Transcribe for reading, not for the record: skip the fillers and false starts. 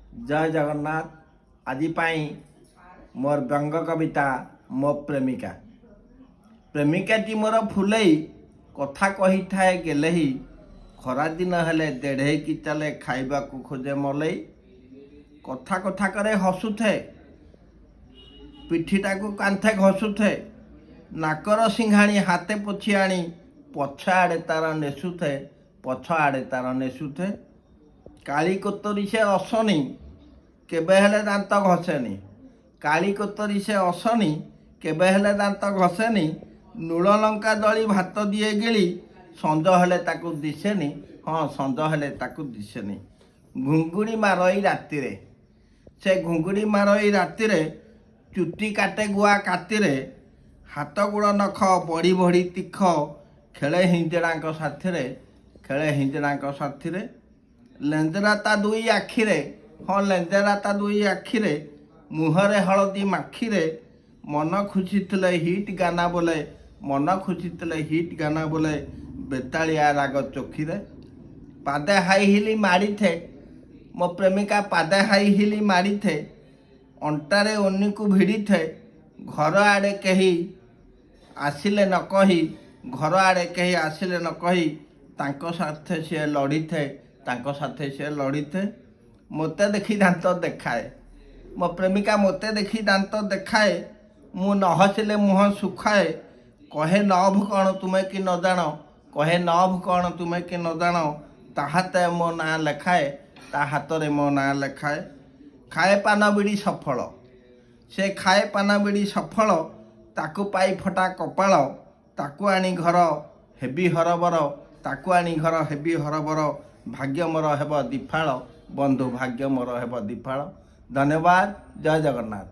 जय जगन्नाथ। आज मोर व्यंग कविता मो प्रेमिका। प्रेमिकाटी मोर फुलई कथा कही थाए गेलेही, खरा दिन हेले देढ़े की चले खाइबा को खोजे मलई। कथा कथा करे हसुथे, पिठीटा को कांथे घसुथे, नाकर सिंघाणी हाथे पोछि आनी पछ आड़े तार नेसुथे, पछ आड़े तार नेसुथे। काली कोतरी से असनी केबे हेले दांत घसेनी, काली कोतरी से असनी केबे हेले दांत घसेनी। नूल लंका दली भात दिए गिली, संज हेले ताकू दिसेनी, हाँ संज हेले ताकू दिसेनी। घुंगुड़ी मारई रातिरे, से घुंगुड़ी मारई रातिरे, चुटी काटे गुआ कातिरे, हाथ गुड़ नख बड़ी बड़ी तीख, खेले हिंजड़ाक साथिरे, खेले हिंजड़ाक साथिरे। लेंजरा ता दुई आखिरे, हाँ लेंजरा ता दुई आखिरे, मुहरे हलदी माखिरे, मन खुशी थिले हिट गाना बोले, मन खुशी थिले हिट गाना बोले, बेतालिया राग चोखीरे। पादे हाई हिली माड़ी थे, मो प्रेमिका पादे हाई हिली माड़ी थे, अंटारे ओनी को भिड़ी थे। घर आड़े कही आसिले न कही, घर आड़े कही आसिले न कही, तांको साथे से लड़ी थे, तांको साथे से लड़ी थे। मोते देखी दांत देखाए, मो प्रेमिका मोते देखी दांत देखाए, मु न हसिले मुह सुखाए। कहे नभ कौन तुमे कि न जान, कहे नभ कौन तुमे कि न जान, ताहाते मो ना लेखाए, ता हातरे मो ना लेखाए। खाए पान बिड़ी सफल, से खाए पान बिड़ी सफल, ताकू पाई फटा कपाल, ताकू आनी घर हेबी हरबर, ताकू आनी घर हेबी हरबर। भाग्य मोर हेब दिफाळ, बंधु भाग्य मोर हेब दिफाळ। धन्यवाद। जय जगन्नाथ।